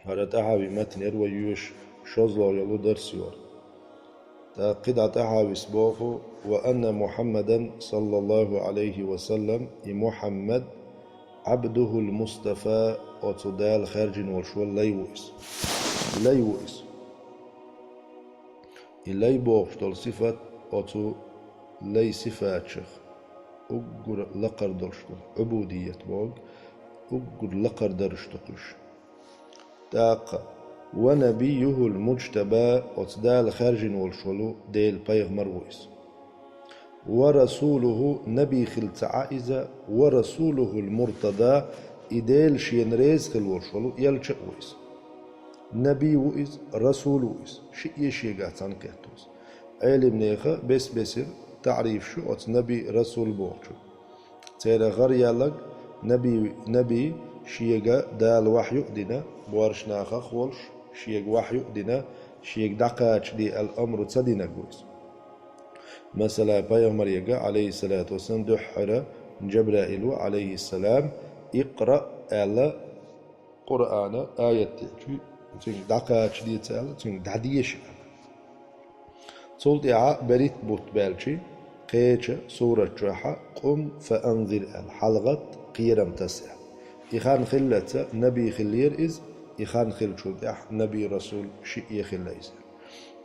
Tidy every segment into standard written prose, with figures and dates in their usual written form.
هذا تحاوي متنر ويوش شوزلو يلو درسيور قطع تحاوي سبوخو وأن محمدا صلى الله عليه وسلم محمد عبده المصطفى وتدال خارج والشوال لا يوئس إلي بوغشتل صفة أتو لي صفات شخ أقر لقر درشتل عبودية بوغ أقر لقر درشتقش تاق ونبيه المجتبى أتدال خارج والشولو ديل بيغمر ويس ورسوله نبي خلت عائزة ورسوله المرتضى إديل شينريز خل والشولو يلشأ ويس نبي ويس رسول ويس شيء قاتان كهتوس علم نيخة بسر تعريف شو أت نبي رسول بوغشو تيرا غر يالك نبي شيء دال وحي دينا بورش ناخا خولش شيء وحي دينا شيء دقاتش دي الأمر تدينا قويس مثلا بيغمر يقع عليه الصلاة والسلام دحر جبرائيل عليه السلام اقرأ على قرآن آية تين دقاتش دي تعالى تين دعديش صلت بريت بوت بالشي قيتش سورة جحا قم فأنذر الحلقة قيرم تسع إخان خلة نبي خلير إز إخان خل شدح نبي رسول شيء خليس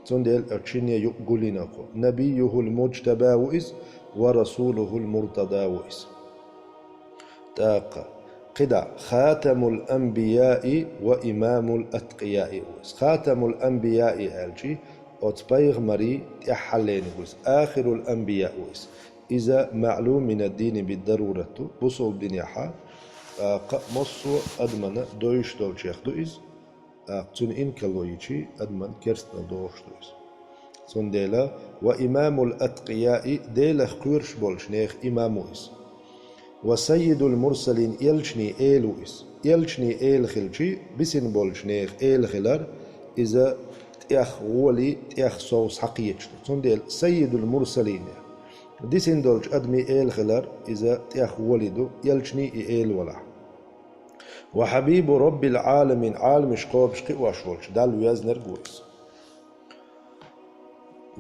تندل أتشيني يقولين نبيه المجتبى وإز ورسوله المرتضى وإز تاق قدع خاتم الأنبياء وإمام الأتقياء وإز خاتم الأنبياء ألجي أتبيغ مري تحلين وإز آخر الأنبياء وإز إذا معلوم من الدين بالضرورة بصول الدنيا حا مصو أدمنا دويش دولشيخ دوئز تون إن كالويتشي أدمن كرستنا دوش دوئز تون ديلا وإمام الأتقياء ديلا خيرش بولش نيخ إمام وإز وسيد المرسلين يلشني إيل وإز يلشني إيل خلشي بسن بولش نيخ إيل خلر إذا تيخ ولي تيخ صوص حقيتش تون ديل سيد المرسلين ديسن دولش أدمي إيل خلر إذا تيخ ولدو يلشني إيل ولا وحبيب رب العالمين عالم شقوب شقي واشولش دال ويزنر قويس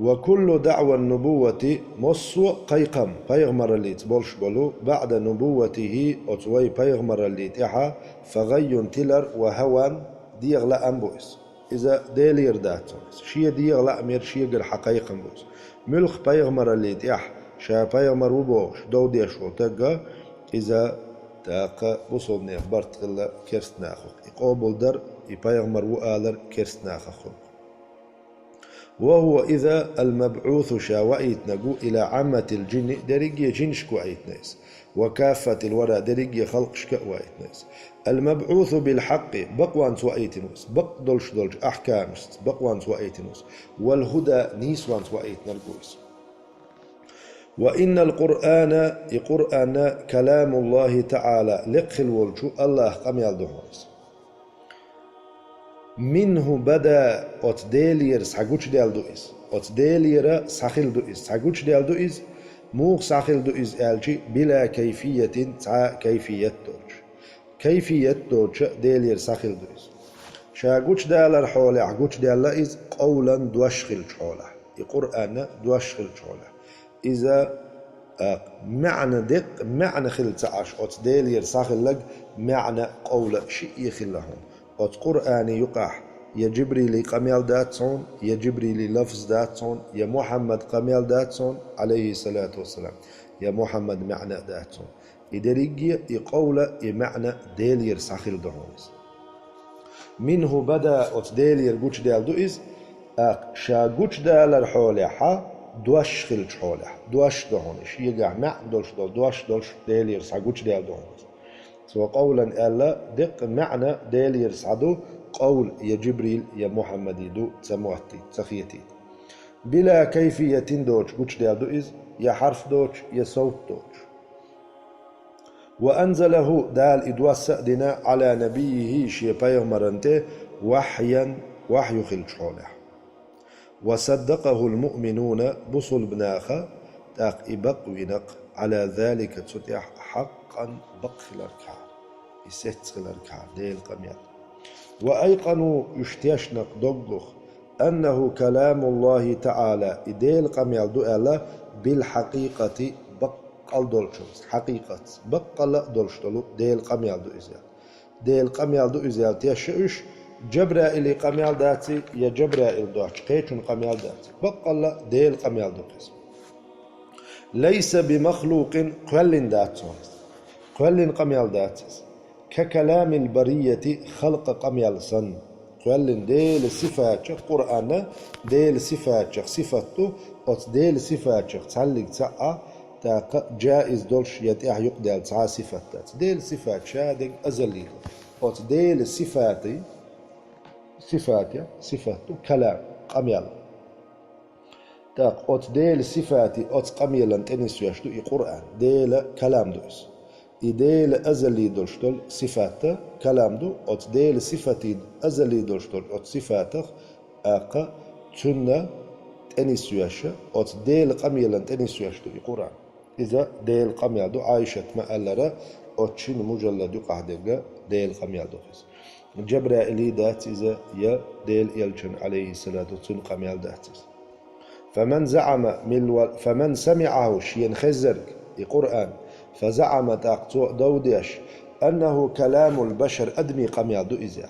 وكل دعوى النبوة مصو قيقم بيغمر اللي تبولش بولو بعد نبوته أتوي بيغمر اللي تحا فغي تلر وهوان ديغلا أنبويس إذا ديلير داتونس شي ديغلا أمير شي قل حقيقا بويس ملخ بيغمر اللي تح شا بيغمر وبوش دو ديشو تقا إذا تاق بصول نيخ برت غلا كرست ناخو يقوبل در يبيغمر وآلر كرست ناخو وهو إذا المبعوث شاوئيت نقو إلى عامة الجن دريجي جنشكو أيت ناس وكافة الورى دريجي خلق شكو أيت ناس المبعوث بالحق بقوان سوأيت نوس بق دولش أحكام بقوان سوأيت نوس والهدى نيسوان سوأيت نرقويس وإن القرآن كلام الله تعالى لقخ الولشو الله قم يالدهونس منه بدا أتديلير سحقوش ديال دوئس أتديلير ساخل دوئس سحقوش ديال دوئس موغ ساخل دوئس ألشي بلا كيفية تا كيفية دوش كيفية دوش ديلير ساخل دوئس شاقوش ديال الحولة عقوش ديال لئيز قولا دوشخل شولة القرآن دوشخل شولة إذا معنى دق معنى خل تعاش أت ديلير ساخل لك معنى قول شيء خلهم أت قرآن يقح يا جبريل قميل داتون يا جبريل لفظ داتون يا محمد قميل داتون عليه الصلاة والسلام يا محمد معنى داتون إدريجي يقول معنى ديلير ساخل دهونس منه بدا أت ديلير قوش ديال دوئز شا قوش ديال الحولة حا دوش خلش حوله دوش دهونش يقع مع دوش ديلير ساقوش ديال دهونش سو قولا ألا دق معنى ديلير سعدو قول يا جبريل يا محمد يدو تسموهتي تخيتي بلا كيفية دوش قوش ديال دوئز يا حرف دوش يا صوت دوش وأنزله دال إدواس دنا على نبيه شي بيغمرنته وحي خلش حوله وصدقه المؤمنون بصل بناخا تاق إبق وينق على ذلك تتيح حقا بق الأركان يسيت الأركان ديل قميال وأيقنوا يشتيشنق دقخ أنه كلام الله تعالى إديل قميل دؤلا بالحقيقة بقل دولشوز حقيقة بقل دولشتلو ديل قميل دو إزيال ديل قميل دو إزيال تيشعش جبرائيل قميل داتي يا جبرائيل دوش قيتون قميل داتي بقل ديل قميل دو قسم ليس بمخلوق قل داتون قل قميل داتس ككلام البرية خلق قميل صن قل ديل صفات قرآن ديل صفات صفته أو ديل صفات تعلق تعا تاق جائز دولش يتيح يقدر تعا صفات ديل صفات شادق أزلي أو ديل صفاتي صفاته كلام قميل تاق أو ديل صفاتي أو قميلا تنس يشتو قرآن ديل كلام دوس إديل أزلي دولشتول صفاته كلام دو أو ديل صفاتي أزلي دولشتول أو صفاته أقا تنة تنس يشتو أو ديل قميلا تنس يشتو قرآن إذا ديل قميل دو عايشة مألرة أو تشين مجلد قاعدة ديل قميل دو خيس جبرائيل دات إذا يا ديل يلجن عليه الصلاة والسلام قميل داتس فمن سمعه شين خزرك القرآن فزعم تاقتو دوديش أنه كلام البشر أدمي قميل دو إزا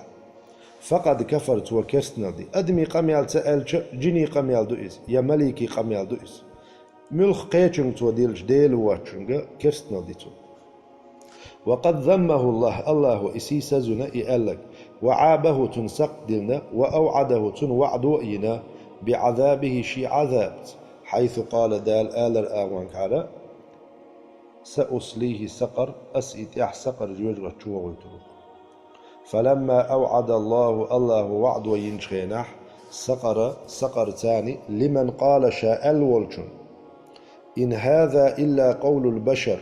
فقد كفرت وكسنا دي أدمي قميل تأل جني قميل دو إز يا مليكي قميل دو إز ملخ قيتشن تو ديلش ديل واتشن كسنا دي تو وقد ذمه الله إسيس زنا إئلك وعابه تنسق دلنا وأوعده تنوعد وإنا بعذابه شي عذابت حيث قال دال آلر آوان كارا سأصليه سقر أسئتيح سقر جوجغة شوغيتو فلما أوعد الله وعد وينشينح سقر تاني لمن قال شاء الولشن إن هذا إلا قول البشر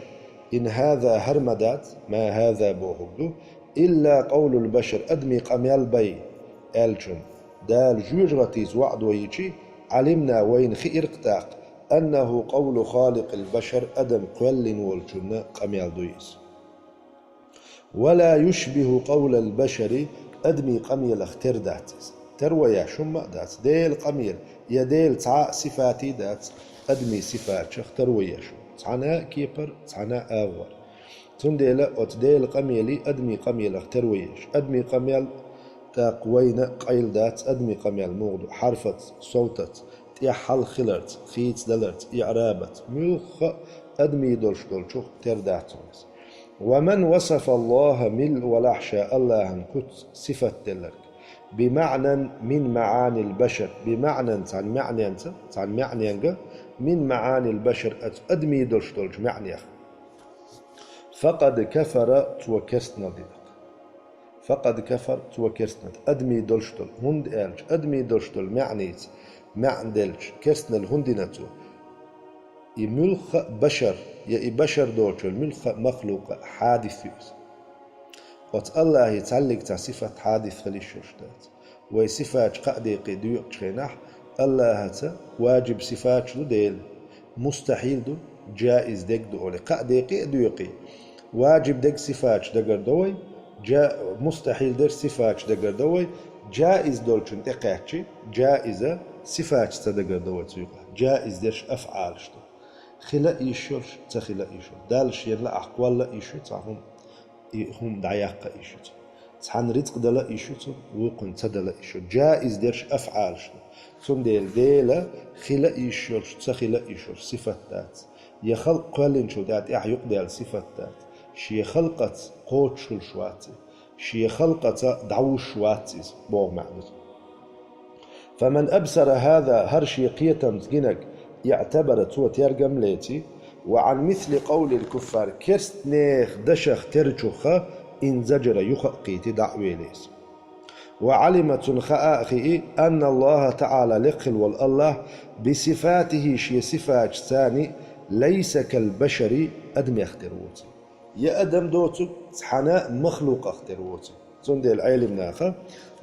إن هذا هرمدات ما هذا بوهدو إلا قول البشر أدمي قميال بي ألشن دال جوجغتيز وعد ويجي علمنا وين خير قتاق أنه قول خالق البشر أدم قل والجنة قميال دويس ولا يشبه قول البشر أدمي قميل اختر داتس ترويا شما دات ديل قميل يا ديل تعا صفاتي دات أدمي صفات شخ ترويا شو تعنا كيبر تعنا آغور تنديل أتديل قميلي أدمي قميل اختر ويش أدمي قميل تاقوين قيل دات أدمي قميل موضوع حرفت صوتت تيحل خلرت خيت دلرت إعرابت ملخ أدمي دولش ترداتونس ومن وصف الله مل ولحشا الله كت صفة دلرك بمعنى من معاني البشر بمعنى عن معنى من معاني البشر أدمي دولش معنى فقد كفر توكسنا دي فقد كفر توكسنا أدمي دولشتل هند ألج أدمي دولشتل معنيت معندلج كسنا الهندنتو يملخ بشر يا بشر دولشل ملخ مخلوق حادث وت الله يتعلق صفة حادث خليشوشتات وصفات قادي قديق شينح الله هتا واجب صفات ديل مستحيل دو جائز دك دو قادي قديقي واجب دك صفات دقر دوي مستحيل در صفات دقر دوي جائز دولشن تقاتشي جائزة صفات تدقر دوي تيقع جائز درش أفعال شتو خلا إيشور تخلا إيشور دالش يلا أقوال لا إيشور تعهم هم دعياق إيشور تحن رزق دلا إيشور وقن تدلا إيشور جائز درش أفعال شتو ثم ديلا خلا إيشور تخلا إيشور صفات يخلق قلن شو دات يقدر صفات شي خلقت قوت شواتي شي خلقت دعوش شواتي بوغ معنى فمن أبصر هذا هرشي قيتم جنك يعتبر توت يرقم ليتي وعن مثل قول الكفار كرست نيخ دشخ ترجخ إن زجر يخقيت دعوي ليس وعلمة خآخي أن الله تعالى لقل والله بصفاته شي صفات ثاني ليس كالبشر أدم يختروت يا أدم دوتو حناء مخلوق اختروت تندي العلم ناخا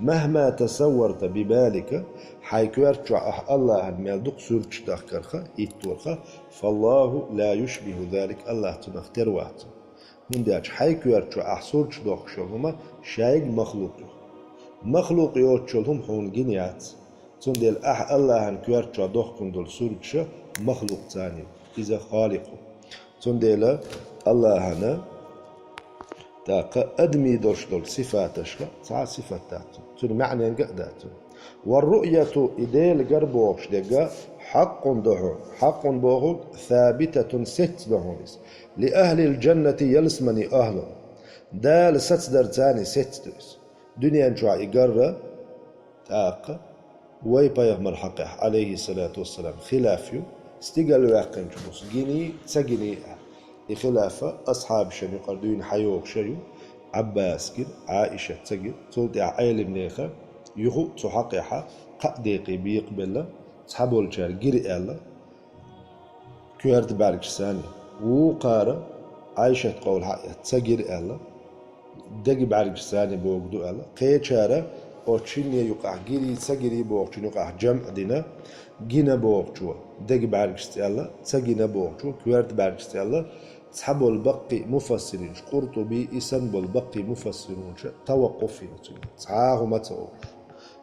مهما تصورت ببالك حيكوارتشع الله المالدق سورتش تخكرخا يتورخا فالله لا يشبه ذلك الله تنختر واتو من داش حيكوارتشع سورتش دوخشوهما شايق مخلوق مخلوق يوتشلهم حون جنيات تندل الله هن كيرتشا دوخ كندل سورتشا مخلوق ثاني إذا خالقه تندل الله هنا تاق أدمي درشدل صفاتش تاع صفات تن معنى قداتو والرؤية إديل قربوش دقا حق دهون حق بوغد ثابتة ست دهونس لأهل الجنة يلسمني أهل دال ست درتاني ست دوس دنيا نشوع إقرة تاق وي بيغمر حقه عليه الصلاة والسلام خلافيو استقل واقين جبوس جيني تسجني خلافة أصحاب شنو قردين حيوق شيو عباس كد عائشة تسجل تولد عائل منيخة يخو تحقيحة قديقي بيقبل تحبول الجار جري الله كيرت بارك ساني وقارة عائشة تقول حقيقة تسجل الله دق بارك ساني بوقدو الله قيشارة أوتشيني يقع جري تسجلي بوقتو يقع جمع دينا جينا بوقتو دق بارك الله تسجينا بوقتو كيرت بارك الله تحبوا البقي مفسرين قرطبي إسنبول البقي مفسرون توقفين تعاهو ما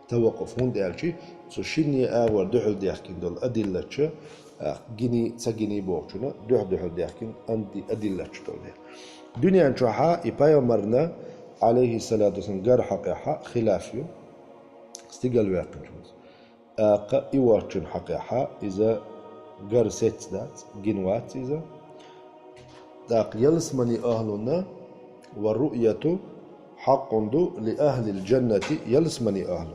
توقف هون دالشي تشيني أول دحل ديحكين دول أدلة جيني تسجيني بوقتنا دحل ديحكين أنتي أدلة دول دنيا نشوحا إبايا مرنا عليه الصلاة والسلام قر حقيحة خلافيو استقل واقع إيواتشن حقيحة إذا قر ست دات جنوات إذا داق يلسمني أهلنا والرؤية حق لأهل الجنة يلسمني أهل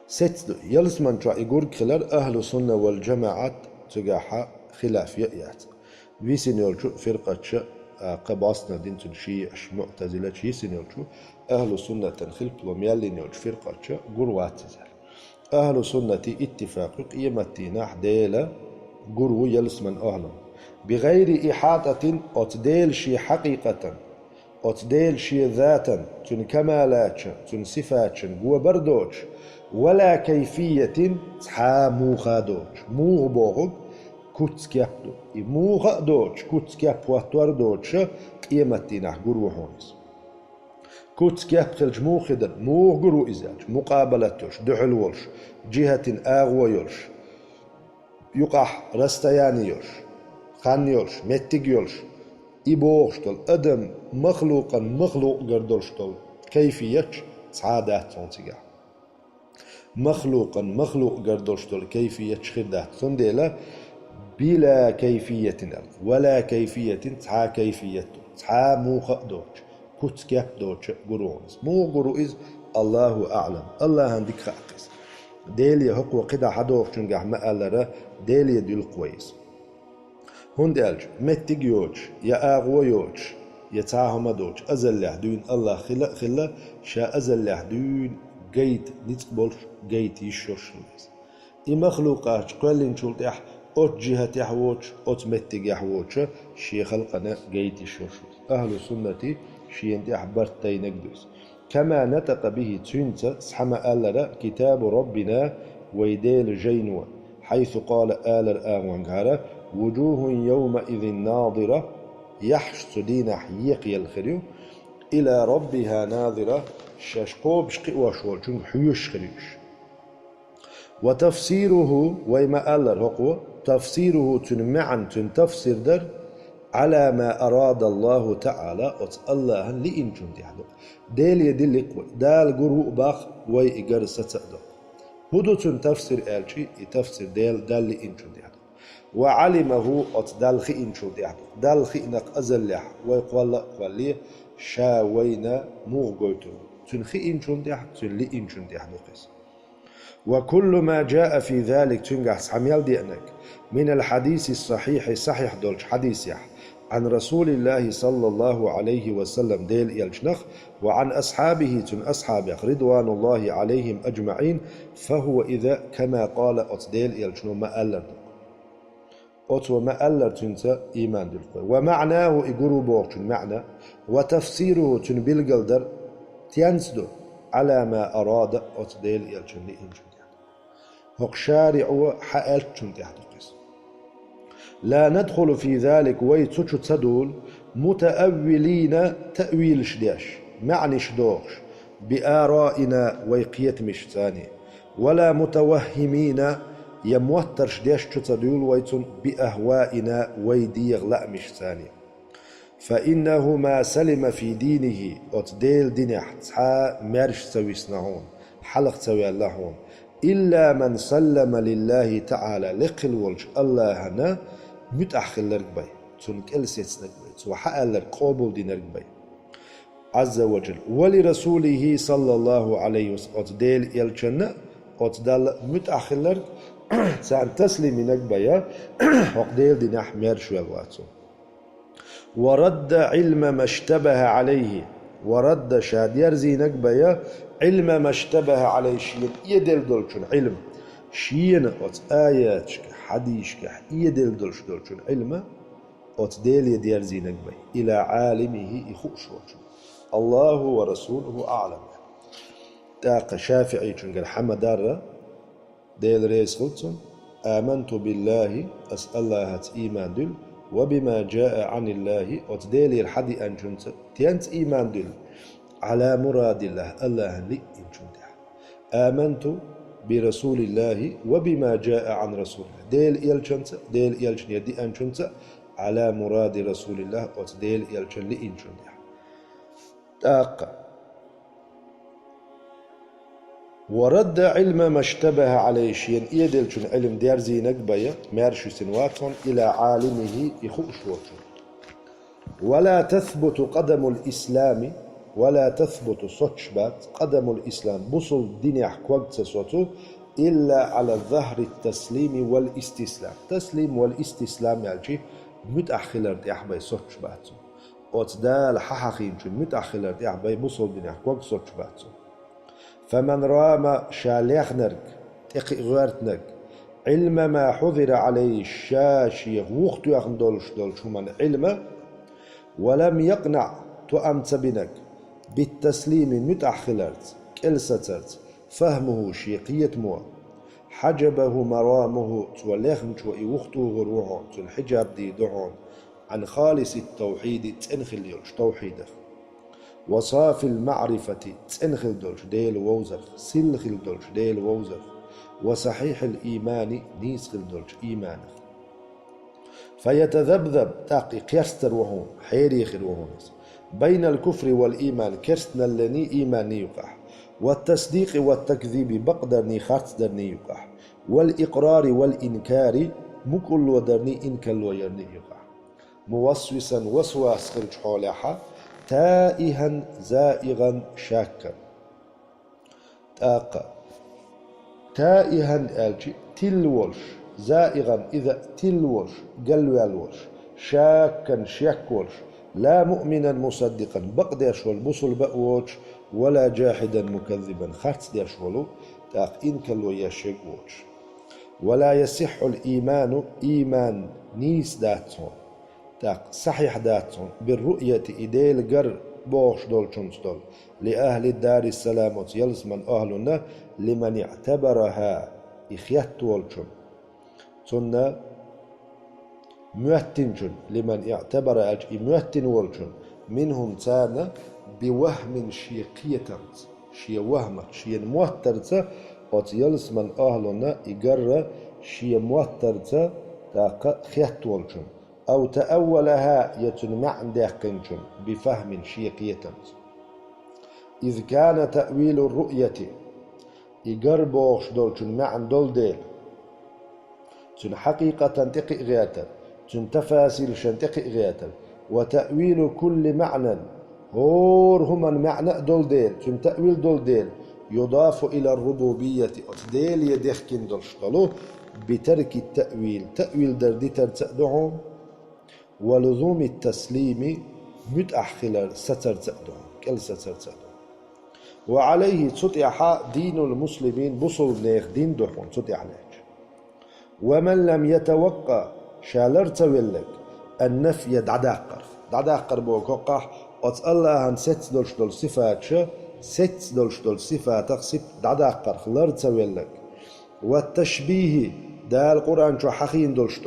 ست يلسمن شو يقول خلال أهل السنة والجماعة تجاحا خلاف يأيات ويسنيول شو فرقة شو قباسنا دين تنشي معتزلة شي سنيول شو أهل السنة تنخلق لهم يالينيول فرقة شو قروات أهل السنة اتفاق قيمتنا حديلة قرو يلسمن أهلهم بغير إحاطة أتديل شي حقيقة أتديل شي ذاتا تن كمالات تن صفات قوة بردوش ولا كيفية تحاموخا دوش موغ بوغ كتسكيب دو موغ دوش كتسكيب واتوار دوش قيمتنا قرو هونس كتسكيب خلج موخدن موغ قرو إزاج مقابلتوش دحل ولش جهة آغوى يولش يقح رستياني يولش خان يولش متق يولش إبوغشتل أدم مخلوقا مخلوق قردولشتل كيفية سعادات تنسيقا مخلوقا مخلوق قردولشتل كيفية خدات تنديلا بلا كيفية ولا كيفية تحا كيفية تحا موخ دوش كتسكيب دوش قرونس مو قروئز الله أعلم الله عندك خاقس ديلي هقو قدا حدوخ شنقح مقالرة ديلي ديل قويس هون دالج متق يوج يا آغو يوج يا تاهم دوج أزل دون الله خلا شا أزل دون جيت نتقبل جيت يشوش إي مخلوقات قلن شلت إح أوت جهة يحوج أوت متق يحوج شي خلقنا جيت يشوش أهل السنة شي انت أحبرت تينقدس كما نطق به تنت سحما ألرا كتاب ربنا ويديل جينوا حيث قال آل الآغوانغارا وجوه يومئذ ناظرة يحشت دين حيق يلخريو إلى ربها ناظرة شاشقوب شقي وشول جنگ حيوش خريوش وتفسيره ويما ألر هقو تفسيره تنمعا تنتفسير در على ما أراد الله تعالى الله لإن جندي حدو ديل يدل قوي دال قرو باخ وي إقر ستأدو هدو تنتفسير آلشي تفسير دال لإن جندي حدو وعلمه دال خئن شو ديحدو دال خئنق أزلح ويقول قولي شاوينا موغويتو تن خئن شو ديحدو تن لئن شو ديحدو قيس وكل ما جاء في ذلك تنقح سحميال ديانك من الحديث الصحيح صحيح دولش حديث يح عن رسول الله صلى الله عليه وسلم ديل يلجنخ وعن أصحابه تن أصحابه رضوان الله عليهم أجمعين فهو إذا كما قال أتديل يلجنو ما ألر أتو ما ألر تنسى إيمان دلقوي ومعناه إقرو بوغتن معنى وتفسيره تن بالقلدر تينسدو على ما أراد أتديل يلجن لإنجن هق شارع حقلت تنتي حدقس لا ندخل في ذلك ويتسوش تدول متأولين تأويل شداش معني شدوش بآرائنا ويقيت مش ثاني ولا متوهمين يموترش ديش تدول ويتون بأهوائنا ويديغ لا مش ثاني فإنه ما سلم في دينه أتديل دينح تحا مرش سويسنهون حلق سوي اللهون إلا من سلم لله تعالى لقل ولج الله هنا متأخل لرقبي تنك ألسيت نقبي وحق لرق قبول دي نرقبي عز وجل ولرسوله صلى الله عليه وسلم أتديل يلجنة أتدال متأخل لرق سان تسليم نقبي وقديل دي نحمير شوال واتو ورد علم ما اشتبه عليه ورد شاد يرزي نقبيا علم ما اشتبه عليه شيء يدل دولشن علم شيء أت آيات حديث يدل دولشن علم أت ديل يديرزي نقبي إلى عالمه يخوش الله ورسوله أعلم تاق شافعي قال حمدار ديل ريس خلصن آمنت بالله أسأل الله إيمان دل وبما جاء عن الله أتديلي الحدي أن جنت تينت إيمان دل على مراد الله الله لي إن جنت آمنت برسول الله وبما جاء عن رسول الله ديل يلجنت ديل يلجن يدي أن جنت على مراد رسول الله أتديل يلجن لي إن جنت تاق ورد علم ما اشتبه عليه شيء يدل جن علم ديار زينك بيا مارش سنواتهم إلى عالمه يخوش وجه ولا تثبت قدم الإسلام ولا تثبت صحبات قدم الإسلام بصل دين يحكوك صوته إلا على ظهر التسليم والاستسلام تسليم والاستسلام يعني متأخلر دي أحبي صحبات وتدال ححقين متأخلر دي أحبي بصل دين يحكوك صحبات فمن رام شاليخنرك تقي غيرتنك علم ما حضر عليه الشاشي وقت يخندولش من علم ولم يقنع تؤمت بنك بالتسليم متأخلرت كلسترت فهمه شيقية مو حجبه مرامه توليخن توئي وقته روحون الحجاب دي دعون عن خالص التوحيد تنخل يلش توحيده وصاف المعرفة تنخل دولش ديل ووزر سلخل دولش ديل ووزر وصحيح الإيمان نيسخل دولش إيمانه فيتذبذب تاقي كيرستر وهون حيريخر وهون بين الكفر والإيمان كيرستنا لني إيمان يقح والتصديق والتكذيب بقدرني خارتدرني يقح والإقرار والإنكار مكل ودرني إنكل ويرني يقح موسوسا وسواس خرج حولها تائها زائغا شاكا تائها الجي تلوش زائغا إذا تلوش قلو الوش شاكا شاكوش لا مؤمنا مصدقا بقدرش والبصل بأوش ولا جاحدا مكذبا خرت ديش ولو تاق إنكلو يشيكوش ولا يصح الإيمان إيمان نيس داتون تاق صحيح داتون بالرؤية إديل قر بوش دول دول لأهل الدار السلامة يلس من أهلنا لمن اعتبرها إخيات والشم تنا مؤتنجن لمن اعتبر أجئ مؤتن والشم منهم تانا بوهم شيقية شي وهم شي موترت قد يلس من أهلنا إقر شي موترت تاق خيات والشم أو تأولها يتنمع داقنجن بفهم شيقية إذ كان تأويل الرؤية إقربوش دولشن معن دول ديل تن حقيقة تقي غياتا تن تفاسير شنتقي غياتا وتأويل كل معنى هور هما المعنى دول ديل تن تأويل دول ديل يضاف إلى الربوبية أتديل يدخكن دولشتلو بترك التأويل تأويل دردي ترتأدعون ولزوم التسليم متأخلا ستر تأدعون كل ستر تأدعون وعليه تطيح دين المسلمين بصل نيخ دين دحون تطيح لك ومن لم يتوقع شالر تولك النفي دعداقر بوكوقح أت الله هن ست دولش دول صفات ست دولش دول صفات أقصد دعداقر خلر تولك والتشبيه دا القرآن شو حقين دولش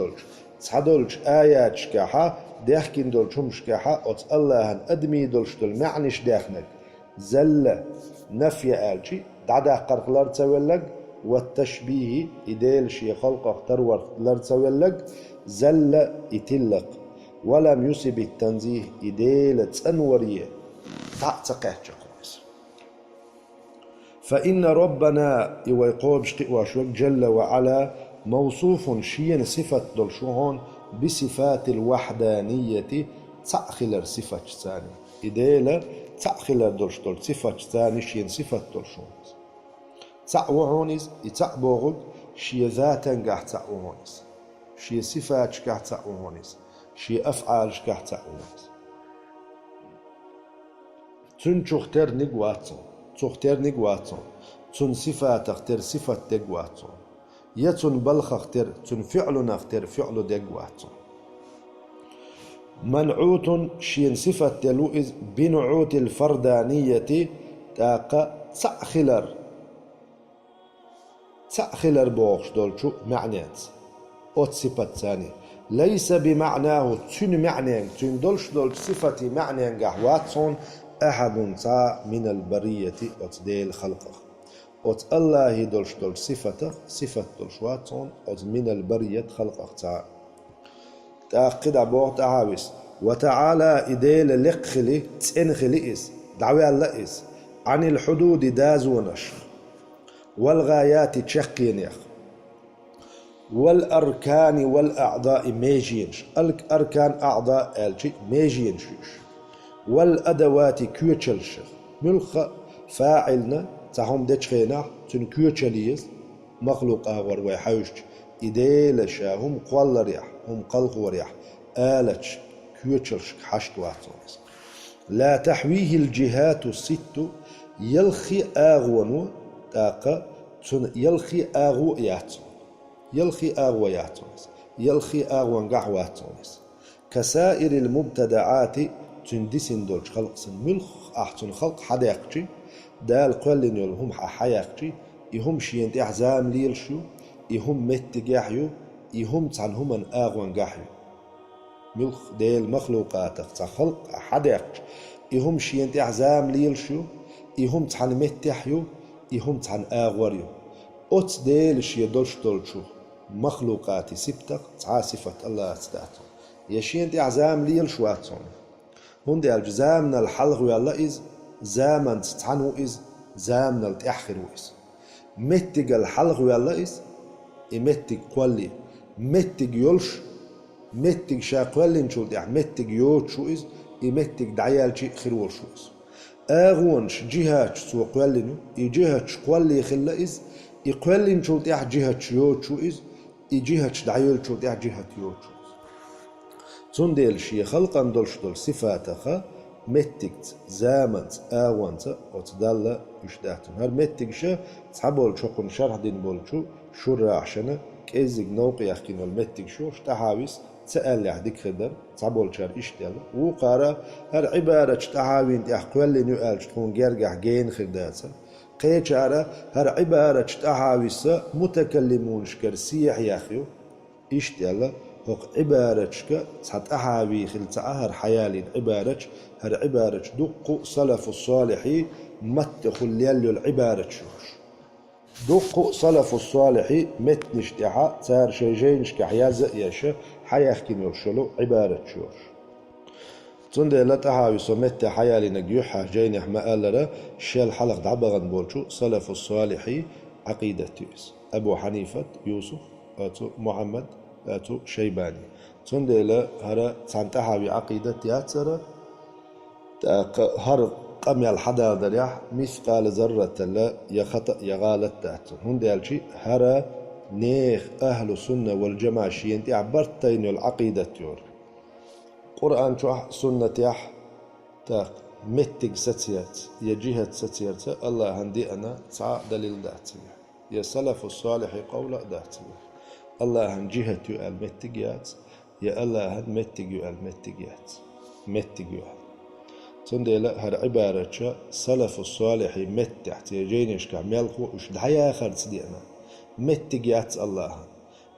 تحدولش آيات شكاحة داخكين دولشم شكاحة أت الله هن أدمي دولش دول معنيش داخنك زل نفي آلشي دعدا قرقلر تسويلك والتشبيه إديل شي خلق ترور لر تسويلك زل إتلق ولم يسب التنزيه إديل تنوريه تعتقه جقوس فإن ربنا يويقوب شتئواشوك جل وعلا موصوف شين صفة دلشوهون بصفات الوحدانية تأخلر صفة ثاني إديل تأخلر دلشتول صفة ثاني شين صفة دلشوهون تأوهونيز يتأبوغل شي ذاتا قاح تأوهونيز شي صفات قاح تأوهونيز شي أفعال قاح تأوهونيز تن تختار نقواتون تختار نقواتون تن صفات اختار صفة دقواتون يتن بلخ اختار تن فعل اختار فعل دقواتون منعوت شين صفة تلوئز بنعوت الفردانية تاقا تأخلر بوغش دولشو معنات أوت صفة ثانية ليس بمعناه تن معنى تن دولش صفة معنى قحواتون أحد تا من البرية أوت ديل خلقه أوت الله دولش صفة دولشواتون أوت من البرية خلقه تا تأقد عبوغ تعاويس وتعالى إديل لقخلي تنخلي إز دعوي الله إز عن الحدود داز ونشر والغايات تشقين يخ والأركان والأعضاء ميجينش الأركان أعضاء الشي ميجينش والأدوات كيوتشلش ملخ فاعلنا تهم دتشخينا تن كيوتشليز مخلوق آور ويحوش إديل شاهم قوال ريح هم قلق وريح آلتش كيوتشلش حشت واحتونس لا تحويه الجهات الست يلخي آغونو تاقا يلخي آغو ياتون يلخي آغو ياتونس يلخي آغو نقحواتونس كسائر المبتدعات تندسن دولش خلق سن ملخ أحتن خلق حداقشي دال قولن يلهم حياقشي يهم شينت أحزام ليلشو يهم متقاحيو يهم تعنهم أن آغو نقحيو ملخ ديل مخلوقات خلق حداقش يهم شينت أحزام ليلشو يهم تحن متحيو يهم تحن آغوريو أوت ديل شي دولشو مخلوقاتي سبتق تعاصفة الله استاتون يشين دي عزام ليل شواتون هون دي الجزامنا الحلغ يالله إز زامن تتعنو إز زامن التأخر إز متق الحلغ يالله إز متق قولي متق يلش متق شاقولي نشول دي متق يوتشو إز متق دعيال شي خيرول شو إز آغونش جهات سو قولي جهات قولي خلا إز يقولي نشول دي جهات يوتشو إز جهات دعيال شو دي جهات يوتشو تنديل شي خلقا دولش دول صفاتها متكت زامنت آوانت وتدل يشداتن هر متكشة تحبول شوقن شرح دين بولشو شو عشان كيزيق نوقي يحكينو المتكشو شتحاويس تسأل يحديك خدر تحبول شار إشتال وقارا هر عبارة شتحاوين تحقوال لي نوال شتكون جرجح جين خداتها قيشارة هر عبارة شتحاويس متكلمون شكر سيح ياخيو إشتال هق عبارتك تحت أحاوي خلتها حيالين عبارتك هر عبارتك دق سلف الصالح متخل يلو العبارة شوش دق سلف الصالح متنشتها تار شيجينش كحيازة ياشا حياخكين يوشلو عبارة شوش تند لا تحاوي سمت حيالين جيوحا جينح مآلرة شال حلق دعبغن بولشو سلف الصالح عقيدة تيس أبو حنيفة يوسف محمد أتو شيباني تندل هرا تنتهى بعقيدة ياتسرة هر قم الحدا دريح مثقال ذرة لا يخطأ يغالت تاتو هندل شيء هرا نيخ أهل السنة والجماعة شينتي عبرتين العقيدة تيور قرآن شوح سنة يح تاق متق ستيات يا جهة ستيات الله هندي أنا تسعى دليل داتي يا سلف الصالح قول داتي الله هن جهة المتقيات يا الله هن متقيو المتقيات متقيو تندل هر عبارة سلف الصالح متحت يجينش كعملقو وش دحيا آخر تدينا متقيات الله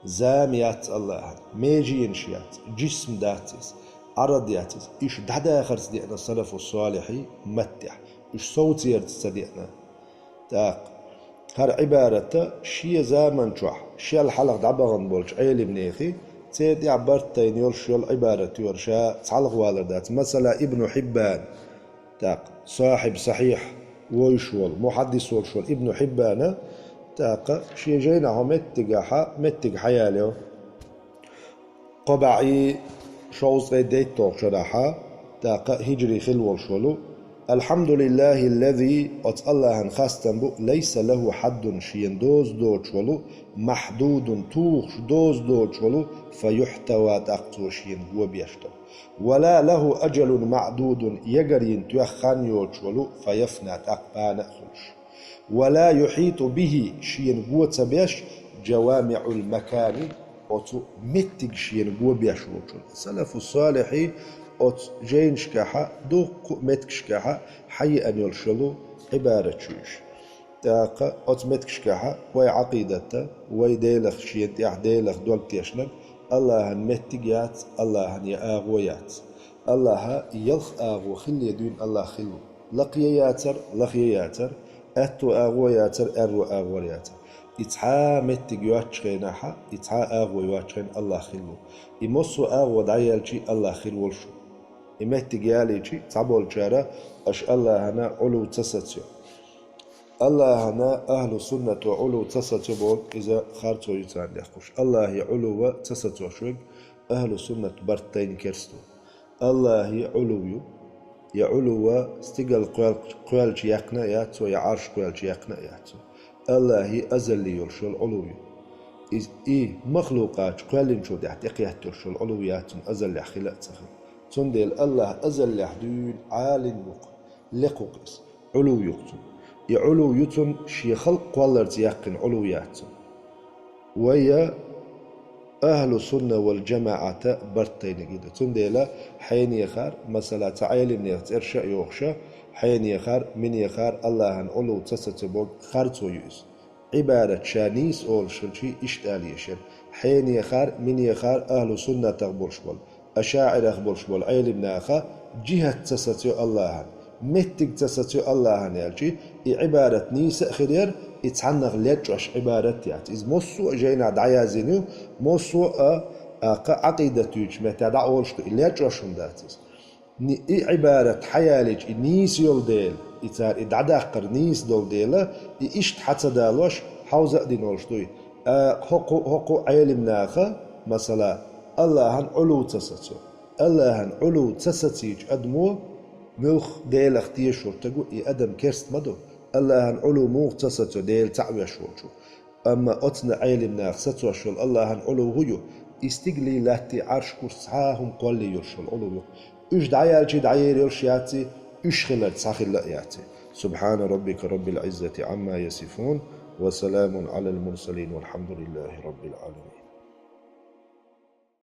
زاميات الله ميجينشيات جسم داتس عرضياتس إيش دحدا آخر تدينا سلف الصالح متح إش صوتير تصدقنا تاق هر عبارة شيء زمن شح شيء الحلق دعبغن بولش عيل بنيخي تيد عبرت تينيول شو العبارة يورشا تعلق والردات مثلا ابن حبان تاق صاحب صحيح ويشول محدث وشول ابن حبان تاق شيء جينا هم متق حياله قبعي شوز غيديت توق شراحة تاق هجري خلول شولو الحمد لله الذي الله خاستن ليس له حد شين دوز دوتشولو محدود توخ دوز دوتشولو فيحتوى تاقتو شين هو بيشتو ولا له أجل معدود يجرين تيخان يوتشولو فيفنى تاقبان خلش ولا يحيط به شين هو تبيش جوامع المكان أو متق شين هو بيشوتشول السلف الصالح أوت جين شكاحة دوق متك شكاحة حي أن يلشلو عبارة شوش تاقة أوت متك شكاحة وي عقيدته وي ديلخ شيد يح ديلخ دول تيشنب الله متقيات الله يآغويات الله يلخ آغو خلي دون الله خلو لقياتر أتو آغوياتر أرو آغوياتر إتحا متقيات شخيناحة إتحا آغويات شخين الله خلو إمصو آغو دعيالشي الله خلو والشو إمتقيالي شي تعبول جارة أش الله هنا علو تساتيو الله هنا أهل سنة علو تساتيو بول إذا خارتو يتان يخوش الله علو تساتيو شوك أهل سنة برتين كرستو الله علو يعلو استقل قوالج يقنا ياتو يعرش قوالج يقنا ياتو الله أزل يلشو العلو مخلوقات قوالين شو دي احتقيات يلشو العلويات أزل يحخلات سخن تندل الله أزل يحدون عال لقوقس علو يقتل يعلو يتن شي خلق قوالر يقن علويات ويا أهل السنة والجماعة برتين جدا تندل حين يخار مثلا تعالي من يرشا يوخشا حين يخار من يخار الله أن علو تستبوك خارتو يوز عبارة شانيس أول شلشي إشتالي يشر حين يخار من يخار أهل السنة تقبلش بول أشاعر أخبرش بول عيل ناخا جهة تستيو الله متك تستيو الله يالجي عبارة نيس خير يتعنق ليتش عبارة يات إذ مصو جينا دعيازينيو مصو عقيدة يوش متى دعولش ليتش داتس عبارة حيالج نيس يول ديل إتار إدعداقر نيس دول ديلا إشت حتى دالوش حوزة دينولش دوي هقو عيل ناخا مثلا الله علو تساتو الله علو تساتيج أدمو ملخ ديل اختير شورتقو أدم كرست مدو الله علو موخ تساتو ديل تعوي شورتو أما أتنا عيل ناخ ستو شول الله علو هيو استقلي لاتي عرش كرسعاهم قولي يرشل علو إش دعيال جي دعيال يرشياتي إش خلال ساخل ياتي سبحان ربك رب العزة عما يصفون وسلام على المرسلين والحمد لله رب العالمين.